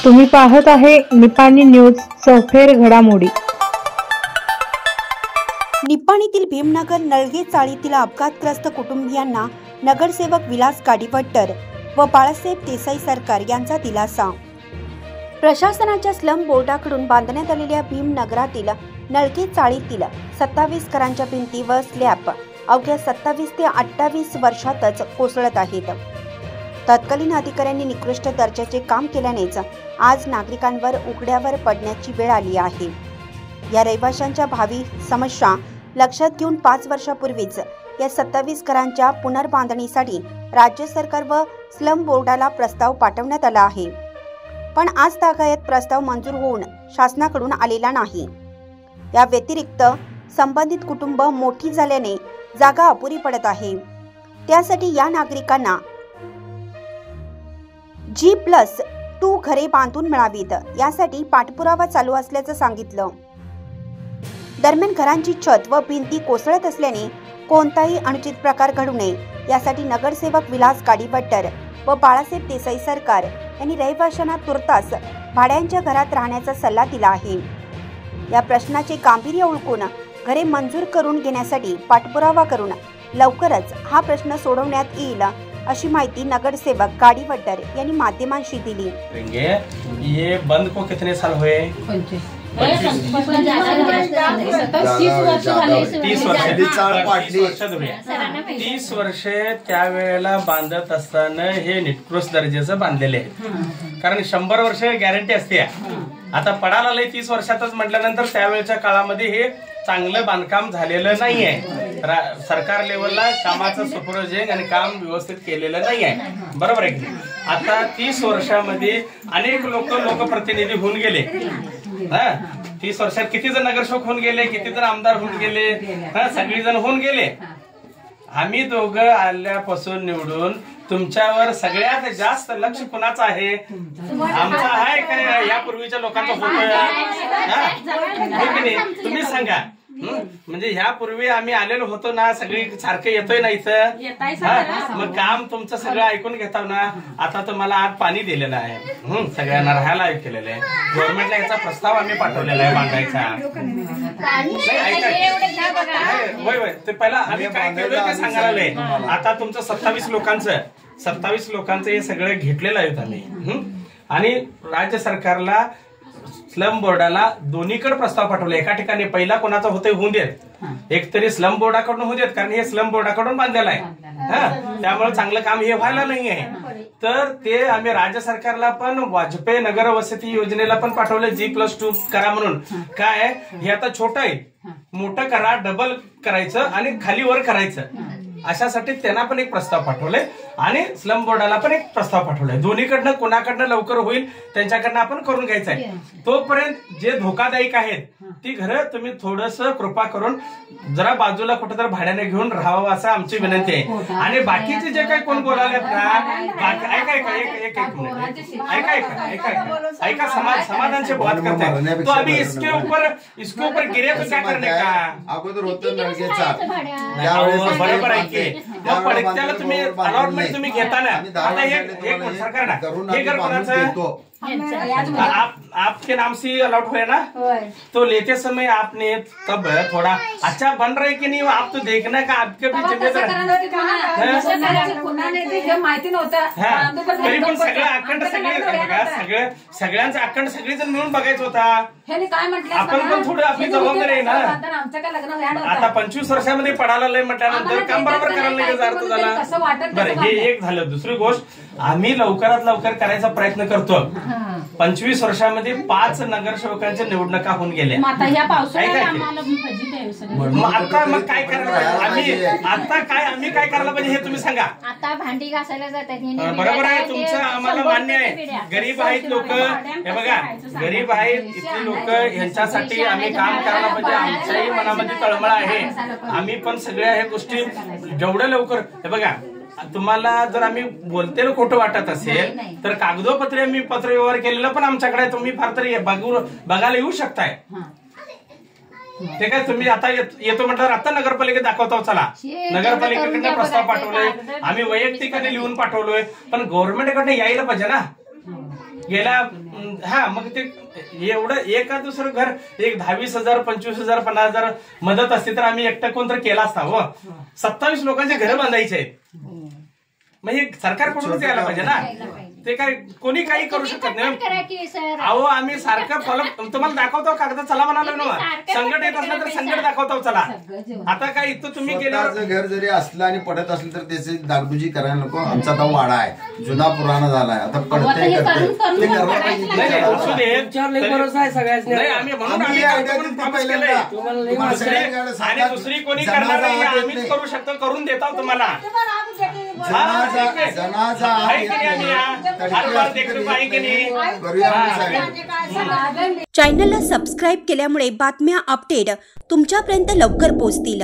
तुम्ही पाहत आहे निपाणी न्यूज चौफेर घडामोडी। निपाणीतील भीमनगर नळगे चाळीतील अपघातग्रस्त कुटुंबियांना नगरसेवक विलास गाडीवट्टर व बाळासाहेब देसाई सरकार यांचा दिलासा। प्रशासनाच्या स्लम बोर्डाकडून बांधण्यात आलेल्या भीमनगरातील नळगे चाळीतील 27 घरांच्या भिंती व स्लॅब अवघ्या 27 ते 28 वर्षातच कोसळत आहेत। तत्कालीन अधिकाऱ्यांनी निकृष्ट दर्जाचे काम केल्यानेच आज नागरिकांवर उघड्यावर पडण्याची वेळ आली आहे। या रहिवाशांच्या भावी समस्या लक्षात घेऊन 5 वर्षापूर्वीच या 27 घरांच्या पुनर्बांधणीसाठी राज्य सरकार व स्लम बोर्डाला प्रस्ताव पाठवण्यात आला आहे, पण आज तागायत प्रस्ताव मंजूर होऊन शासनाकडून आलेला नाही। या व्यतिरिक्त संबंधित कुटुंब मोठी झाल्याने जागा अपुरी पडत आहे। त्यासाठी या नागरिकांना G+2 घरे बांधून मिळावीत यासाठी पाठपुरावा चालू असल्याचं सांगितलं। दरम्यान घरांची छत व भिंती कोसळत असल्याने कोणताही अनुचित प्रकार घडू नये यासाठी नगरसेवक विलास गाडीवट्टर व बाळासाहेब देसाई सरकार यांनी रहिवाशांना तुर्तास भाड्यांच्या घरात राहण्याचा सल्ला दिला आहे। या प्रश्नाचे गांभीर्य ओळखून घरे मंजूर करून घेण्यासाठी पाठपुरावा करून लवकरच हा प्रश्न सोडवण्यात येईल अशी माहिती नगरसेवक गाडीवट्टर यांनी माध्यमांशी दिली। ये बंद को कितने साल हुए? 30 वर्ष त्यावेळेला बांधत असताना हे निकृष्ट दर्जाचं बांधलेले आहे, कारण 100 वर्ष गॅरंटी असते। आता पडाला लय 30 वर्षातच म्हटल्यानंतर त्यावेळेच्या काळामध्ये हे चांगलं बांधकाम झालेलं नाहीये। सरकार लेवलला कामाचं सुपरवायझिंग आणि काम व्यवस्थित केलेलं नाहीये, बरोबर आहे की? आता 30 वर्षामध्ये अनेक लोकप्रतिनिधी होऊन गेले। 30 वर्षात किती जण नगरसेवक होऊन गेले, किती जण आमदार होऊन गेले, सगळी जण होऊन गेले। आम्ही दोघं आल्यापासून निवडून तुमच्यावर सगळ्यात जास्त लक्ष कुणाचं आहे? आमचं आहे काय? यापूर्वीच्या लोकांचं होतं? तुम्ही सांगा। म्हणजे ह्यापूर्वी आम्ही आलेलो होतो ना, सगळी सारखं येतोय ना इथं, मग काम तुमचं सगळं ऐकून घेताव ना। आता तुम्हाला आज पाणी दिलेलं आहे, सगळ्यांना राहायला केलेलं आहे, गव्हर्नमेंटला याचा प्रस्ताव आम्ही पाठवलेला आहे बांधायचा। होय ते पहिला आम्ही काय केलं ते सांगायला। आता तुमचं 27 लोकांचं हे सगळं घेतलेलं आहे आम्ही, आणि राज्य सरकारला स्लम बोर्डाला दोन्हीकडे प्रस्ताव पाठवले। एका ठिकाणी पहिला कोणाचा होतंय होऊन देत, एक तरी स्लम बोर्डाकडून होऊ देत, कारण हे स्लम बोर्डाकडून बांधलेलं आहे, त्यामुळे चांगलं काम हे व्हायला नाही आहे। तर ते आम्ही राज्य सरकारला पण वाजपेयी नगर वसती योजनेला पण पाठवलं G+2 करा म्हणून। काय हे आता छोटं आहे, मोठं करा, डबल करायचं आणि खाली वर करायचं, अशासाठी त्यांना पण एक प्रस्ताव पाठवलाय आणि स्लम बोर्डाला पण एक प्रस्ताव पाठवलाय। दोन्हीकडनं कोणाकडनं लवकर होईल त्यांच्याकडनं आपण करून घ्यायचं आहे। तोपर्यंत जे धोकादायक आहेत ती घरं तुम्ही थोडस कृपा करून जरा बाजूला कुठेतरी भाड्याने घेऊन राहावं असं आमची विनंती आहे। आणि बाकीचे जे काही कोण बोलावलेत ना, ऐका समाधान से बात करते हैं, तो अभी इसके ऊपर गिरे तो क्या करने का? अगोदर होतं नळगेचा, बरोबर आहे की त्याला तुम्ही अलॉटमेंट तुम्ही घेताना आता एक सरकार ना हे घर कोणाचं? आपके नाम से अलॉट हुए ना, तो लेते समय आपने तब थोड़ा अच्छा बन रहे कि नहीं, आप तो देखना का आपके भी जिम्मेदार माहिती नव्हतं, तरी पण सगळं अखंड सगळ्यांचं अखंड सगळेजण मिळून बघायचं होता। काय म्हटलं आपण पण थोडं आपली जबाबदारी आहे ना। आता 25 वर्षामध्ये पडायला लय म्हटल्यानंतर काम बरोबर करायला नाही का अर्थ झाला? बरं, हे एक झालं। दुसरी गोष्ट आम्ही लवकरात लवकर करायचा प्रयत्न करतो। 25 वर्षामध्ये 5 नगरसेवकांच्या निवडणुका होऊन गेल्या। आता मग काय करायला आम्ही? आम्ही काय करायला पाहिजे हे तुम्ही सांगा। आता भांडी घासायला जातात, बरोबर आहे तुमचं, आम्हाला मान्य आहे। गरीब आहेत लोक, हे बघा गरीब आहेत इथले लोक, यांच्यासाठी आम्ही काम करायला पाहिजे। आमच्याही मनामध्ये तळमळ आहे, आम्ही पण सगळ्या ह्या गोष्टी जेवढ्या लवकर, हे बघा तुम्हाला जर आम्ही बोलतेलं खोटं वाटत असेल तर कागदोपत्री मी पत्र व्यवहार केलेलं पण आमच्याकडे, तुम्ही फार तरी बघायला येऊ शकताय। ते काय तुम्ही आता येतो म्हटल्यावर आता नगरपालिकेत दाखवतो चला. नगरपालिकेकडनं प्रस्ताव पाठवलोय आम्ही, वैयक्तिकाने लिहून पाठवलोय, पण गव्हर्नमेंटकडनं यायला पाहिजे ना. गेल्या मग ते एवढं एका दुसरं घर एक 10,000, 25,000, 50,000 मदत असते तर आम्ही एकटं कोण तर केला असता. हो 27 लोकांचे घर बांधायचे आहेत, म्हणजे सरकारकडूनच यायला पाहिजे ना. ते काय कोणी काही करू शकत नाही. अहो आम्ही सारखं फॉलो तुम्हाला दाखवतो कागद चला म्हणालो ना. संकट येत असलं तर संकट दाखवतो चला. आता काय इथं तुम्ही गेल्यावर घर जरी असलं आणि पडत असलं तर त्याची डागडुजी करायला नको. आमचा आता वाडा आहे, जुना पुराणा झालाय, आता पडते ते करायला पाहिजे. असू दे, नाही आम्ही म्हणून आणि दुसरी कोणी करणार नाही, आम्हीच करू शकतो, करून देतो तुम्हाला. चॅनलला सबस्क्राईब केल्यामुळे बातम्या अपडेट तुमच्यापर्यंत लवकर पोहोचतील.